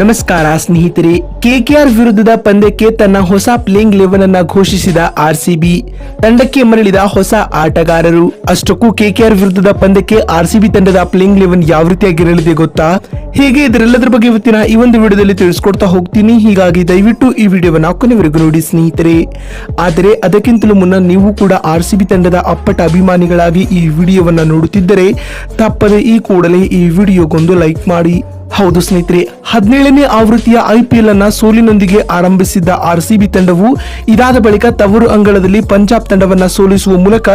ನಮಸ್ಕಾರ ಸ್ನೇಹಿತರೆ. ಕೆಕೆಆರ್ ವಿರುದ್ಧದ ಪಂದ್ಯಕ್ಕೆ ತನ್ನ ಹೊಸ ಪ್ಲೇಯಿಂಗ್ 11 ಅನ್ನ ಘೋಷಿಸಿದ ಆರ್ಸಿಬಿ ತಂಡಕ್ಕೆ ಮರಳಿದ ಹೊಸ ಆಟಗಾರರು. ಅಷ್ಟಕ್ಕೂ ಕೆಕೆಆರ್ ವಿರುದ್ಧದ ಪಂದ್ಯಕ್ಕೆ ಆರ್ಸಿಬಿ ತಂಡದ ಪ್ಲೇಯಿಂಗ್ 11 ಯಾವ ರೀತಿಯಾಗಿರಲಿದೆ ಗೊತ್ತಾ? ಹೇಗೆ ಇದರೆಲ್ಲದರ ಬಗ್ಗೆ ಇವತ್ತಿನ ಈ ಒಂದು ವಿಡಿಯೋದಲ್ಲಿ ತಿಳಿಸ್ಕೊಡ್ತಾ ಹೋಗ್ತೀನಿ. ಹೀಗಾಗಿ ದಯವಿಟ್ಟು ಈ ವಿಡಿಯೋವನ್ನ ಕೊನೆವರೆಗೂ ನೋಡಿ ಸ್ನೇಹಿತರೆ. ಆದರೆ ಅದಕ್ಕಿಂತಲೂ ಮುನ್ನ ನೀವು ಕೂಡ ಆರ್ಸಿಬಿ ತಂಡದ ಅಪ್ಪಟ ಅಭಿಮಾನಿಗಳಾಗಿ ಈ ವಿಡಿಯೋವನ್ನ ನೋಡುತ್ತಿದ್ದರೆ ತಪ್ಪದೆ ಈ ಕೂಡಲೇ ಈ ವಿಡಿಯೋಗೊಂದು ಲೈಕ್ ಮಾಡಿ. ಹೌದು ಸ್ನೇಹಿತರೆ, 17ನೇ ಆವೃತ್ತಿಯ ಐಪಿಎಲ್ ಅನ್ನ ಸೋಲಿನೊಂದಿಗೆ ಆರಂಭಿಸಿದ್ದ ಆರ್ಸಿಬಿ ತಂಡವು ಇದಾದ ಬಳಿಕ ತವರು ಅಂಗಳದಲ್ಲಿ ಪಂಜಾಬ್ ತಂಡವನ್ನ ಸೋಲಿಸುವ ಮೂಲಕ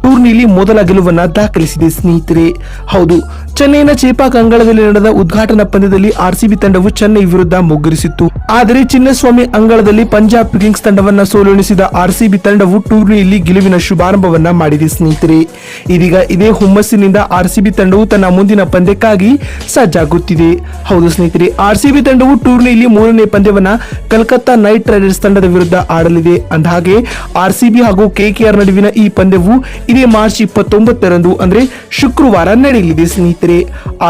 ಟೂರ್ನಿಯಲ್ಲಿ ಮೊದಲ ಗೆಲುವನ್ನ ದಾಖಲಿಸಿದೆ ಸ್ನೇಹಿತರೆ. ಹೌದು, ಚೆನ್ನೈನ ಚೇಪಾಕ್ ಅಂಗಳದಲ್ಲಿ ನಡೆದ ಉದ್ಘಾಟನಾ ಪಂದ್ಯದಲ್ಲಿ ಆರ್ಸಿಬಿ ತಂಡವು ಚೆನ್ನೈ ವಿರುದ್ಧ ಮುಗ್ಗರಿಸಿತ್ತು. ಆದರೆ ಚಿನ್ನಸ್ವಾಮಿ ಅಂಗಳದಲ್ಲಿ ಪಂಜಾಬ್ ಕಿಂಗ್ಸ್ ತಂಡವನ್ನ ಸೋಲುಣಿಸಿದ ಆರ್ಸಿಬಿ ತಂಡವು ಟೂರ್ನಿಯಲ್ಲಿ ಗೆಲುವಿನ ಶುಭಾರಂಭವನ್ನ ಮಾಡಿದೆ ಸ್ನೇಹಿತರೆ. ಇದೀಗ ಇದೇ ಹುಮ್ಮಸ್ಸಿನಿಂದ ಆರ್ಸಿಬಿ ತಂಡವು ತನ್ನ ಮುಂದಿನ ಪಂದ್ಯಕ್ಕಾಗಿ ಸಜ್ಜಾಗುತ್ತಿದೆ. ಹೌದು ಸ್ನೇಹಿತರೆ, ಆರ್ಸಿಬಿ ತಂಡವು ಟೂರ್ನಿಯಲ್ಲಿ 3ನೇ ಪಂದ್ಯವನ್ನ ಕಲ್ಕತ್ತಾ ನೈಟ್ ರೈಡರ್ಸ್ ತಂಡದ ವಿರುದ್ಧ ಆಡಲಿದೆ. ಅಂದಹಾಗೆ ಆರ್ಸಿಬಿ ಹಾಗೂ ಕೆಕೆಆರ್ ನಡುವಿನ ಈ ಪಂದ್ಯವು ಇದೇ ಮಾರ್ಚ್ 29ರಂದು ಅಂದ್ರೆ ಶುಕ್ರವಾರ ನಡೆಯಲಿದೆ ಸ್ನೇಹಿತರೆ.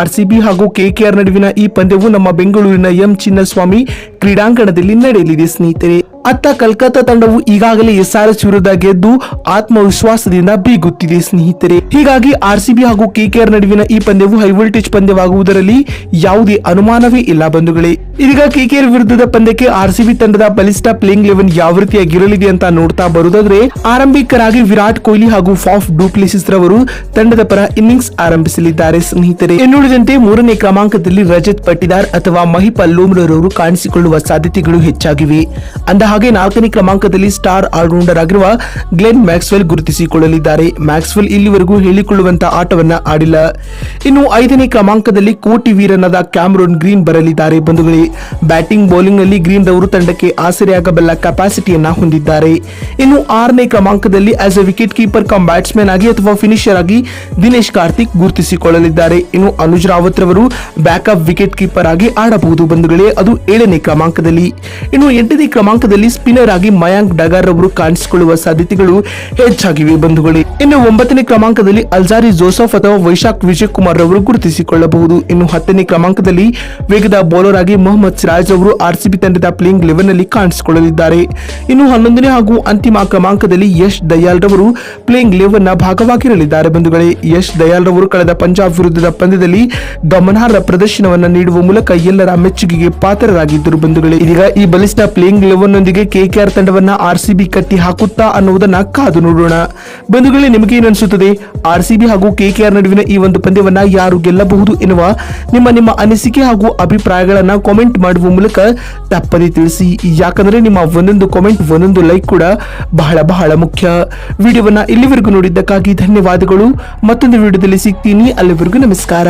ಆರ್ಸಿಬಿ ಹಾಗೂ ಕೆಕೆಆರ್ ನಡುವಿನ ಈ ಪಂದ್ಯವು ನಮ್ಮ ಬೆಂಗಳೂರಿನ ಎಂ ಚಿನ್ನಸ್ವಾಮಿ ಕ್ರೀಡಾಂಗಣದಲ್ಲಿ ನಡೆಯಲಿದೆ ಸ್ನೇಹಿತರೆ. ಅತ್ತ ಕಲ್ಕತ್ತಾ ತಂಡವು ಈಗಾಗಲೇ ಎಸ್ಆರ್ಎಚ್ ವಿರುದ್ಧ ಗೆದ್ದು ಆತ್ಮವಿಶ್ವಾಸದಿಂದ ಬೀಗುತ್ತಿದೆ ಸ್ನೇಹಿತರೆ. ಹೀಗಾಗಿ ಆರ್ಸಿಬಿ ಹಾಗೂ ಕೆಕೆಆರ್ ನಡುವಿನ ಈ ಪಂದ್ಯವು ಹೈ ವೋಲ್ಟೇಜ್ ಪಂದ್ಯವಾಗುವುದರಲ್ಲಿ ಯಾವುದೇ ಅನುಮಾನವೇ ಇಲ್ಲ ಬಂಧುಗಳೇ. ಇದೀಗ ಕೆಕೆಆರ್ ವಿರುದ್ಧದ ಪಂದ್ಯಕ್ಕೆ ಆರ್ಸಿಬಿ ತಂಡದ ಬಲಿಷ್ಠ ಪ್ಲೇಯಿಂಗ್ 11 ಯಾವ ರೀತಿಯಾಗಿರಲಿದೆ ಅಂತ ನೋಡ್ತಾ ಬರುವುದಾದ್ರೆ, ಆರಂಭಿಕರಾಗಿ ವಿರಾಟ್ ಕೊಹ್ಲಿ ಹಾಗೂ ಫಾಫ್ ಡುಪ್ಲೆಸಿಸ್ ರವರು ತಂಡದ ಪರ ಇನ್ನಿಂಗ್ಸ್ ಆರಂಭಿಸಲಿದ್ದಾರೆ ಸ್ನೇಹಿತರೆ. ಇನ್ನುಳಿದಂತೆ 3ನೇ ಕ್ರಮಾಂಕದಲ್ಲಿ ರಜತ್ ಪಟಿದಾರ್ ಅಥವಾ ಮಹಿಪಾಲ್ ಲೋಮ್ರಾ ರವರು ಕಾಣಿಸಿಕೊಳ್ಳುವ ಸಾಧ್ಯತೆಗಳು ಹೆಚ್ಚಾಗಿವೆ. ಹಾಗೆ 4ನೇ ಕ್ರಮಾಂಕದಲ್ಲಿ ಸ್ಟಾರ್ ಆಲ್ರೌಂಡರ್ ಆಗಿರುವ ಗ್ಲೆನ್ ಮ್ಯಾಕ್ಸ್ವೆಲ್ ಗುರುತಿಸಿಕೊಳ್ಳಲಿದ್ದಾರೆ. ಮ್ಯಾಕ್ಸ್ವೆಲ್ ಇಲ್ಲಿವರೆಗೂ ಹೇಳಿಕೊಳ್ಳುವಂತಹ ಆಟವನ್ನ ಆಡಿಲ್ಲ. ಇನ್ನು 5ನೇ ಕ್ರಮಾಂಕದಲ್ಲಿ ಕೋಟಿ ವೀರನಾದ ಕ್ಯಾಮರೂನ್ ಗ್ರೀನ್ ಬರಲಿದ್ದಾರೆ ಬಂಧುಗಳೇ. ಬ್ಯಾಟಿಂಗ್ ಬೌಲಿಂಗ್ ನಲ್ಲಿ ಗ್ರೀನ್ ರವರು ತಂಡಕ್ಕೆ ಆಸರೆಯಾಗಬಲ್ಲ ಕೆಪಾಸಿಟಿಯನ್ನ ಹೊಂದಿದ್ದಾರೆ. ಇನ್ನು 6ನೇ ಕ್ರಮಾಂಕದಲ್ಲಿ as a wicket keeper cum batsman ಆಗಿ ಅಥವಾ ಫಿನಿಶರ್ ಆಗಿ ದಿನೇಶ್ ಕಾರ್ತಿಕ್ ಗುರುತಿಸಿಕೊಳ್ಳಲಿದ್ದಾರೆ. ಇನ್ನು ಅನುಜ್ ರಾವತ್ ರವರು ಬ್ಯಾಕಪ್ ವಿಕೆಟ್ ಕೀಪರ್ ಆಗಿ ಆಡಬಹುದು ಬಂಧುಗಳೇ, ಅದು 7ನೇ ಕ್ರಮಾಂಕದಲ್ಲಿ. ಇನ್ನು 8ನೇ ಕ್ರಮಾಂಕದಲ್ಲಿ ಸ್ಪಿನ್ನರ್ ಆಗಿ ಮಯಾಂಕ್ ಡಗಾರ್ ರವರು ಕಾಣಿಸಿಕೊಳ್ಳುವ ಸಾಧ್ಯತೆಗಳು ಹೆಚ್ಚಾಗಿವೆ ಬಂಧುಗಳೇ. ಇನ್ನು 9ನೇ ಕ್ರಮಾಂಕದಲ್ಲಿ ಅಲ್ಜಾರಿ ಜೋಸೆಫ್ ಅಥವಾ ವೈಶಾಖ್ ವಿಜಯ್ ಕುಮಾರ್ ರವರು ಗುರುತಿಸಿಕೊಳ್ಳಬಹುದು. ಇನ್ನು 10ನೇ ಕ್ರಮಾಂಕದಲ್ಲಿ ವೇಗದ ಬೌಲರ್ ಆಗಿ ಮೊಹಮ್ಮದ್ ಸಿರಾಜ್ ಅವರು ಆರ್ಸಿಬಿ ತಂಡದ ಪ್ಲೇಯಿಂಗ್ 11 ನಲ್ಲಿ ಕಾಣಿಸಿಕೊಳ್ಳಲಿದ್ದಾರೆ. ಇನ್ನು 11ನೇ ಹಾಗೂ ಅಂತಿಮ ಕ್ರಮಾಂಕದಲ್ಲಿ ಯಶ್ ದಯಾಲ್ ರವರು ಪ್ಲೇಯಿಂಗ್ 11 ನ ಭಾಗವಾಗಿರಲಿದ್ದಾರೆ ಬಂಧುಗಳೇ. ಯಶ್ ದಯಾಲ್ ರವರು ಕಳೆದ ಪಂಜಾಬ್ ವಿರುದ್ಧದ ಪಂದ್ಯದಲ್ಲಿ ಗಮನಾರ್ಹ ಪ್ರದರ್ಶನವನ್ನ ನೀಡುವ ಮೂಲಕ ಎಲ್ಲರ ಮೆಚ್ಚುಗೆಗೆ ಪಾತ್ರರಾಗಿದ್ದರು ಬಂಧುಗಳೇ. ಇದೀಗ ಈ ಬಲಿಷ್ಠ ಪ್ಲೇಯಿಂಗ್ 11 ನೊಂದಿಗೆ ಕೆಕೆಆರ್ ತಂಡವನ್ನ ಆರ್ಸಿಬಿ ಕಟ್ಟಿ ಹಾಕುತ್ತಾ ಅನ್ನುವುದನ್ನ ಕಾದು ನೋಡೋಣ. ಬಂಧುಗಳೇ, ನಿಮಗೆ ಏನನ್ಸುತ್ತದೆ? ಆರ್ಸಿಬಿ ಹಾಗೂ ಕೆಕೆಆರ್ ನಡುವಿನ ಈ ಒಂದು ಪಂದ್ಯವನ್ನ ಯಾರು ಗೆಲ್ಲಬಹುದು ಎನ್ನುವ ನಿಮ್ಮ ಅನಿಸಿಕೆ ಹಾಗೂ ಅಭಿಪ್ರಾಯಗಳನ್ನ ಕಾಮೆಂಟ್ ಮಾಡುವ ಮೂಲಕ ತಪ್ಪದೆ ತಿಳಿಸಿ. ಯಾಕಂದ್ರೆ ನಿಮ್ಮ ಒಂದೊಂದು ಕಾಮೆಂಟ್, ಒಂದೊಂದು ಲೈಕ್ ಕೂಡ ಬಹಳ ಮುಖ್ಯ. ವಿಡಿಯೋವನ್ನ ಇಲ್ಲಿವರೆಗೂ ನೋಡಿದ್ದಕ್ಕಾಗಿ ಧನ್ಯವಾದಗಳು. ಮತ್ತೊಂದು ವಿಡಿಯೋದಲ್ಲಿ ಸಿಗ್ತೀನಿ. ಅಲ್ಲಿವರೆಗೂ ನಮಸ್ಕಾರ.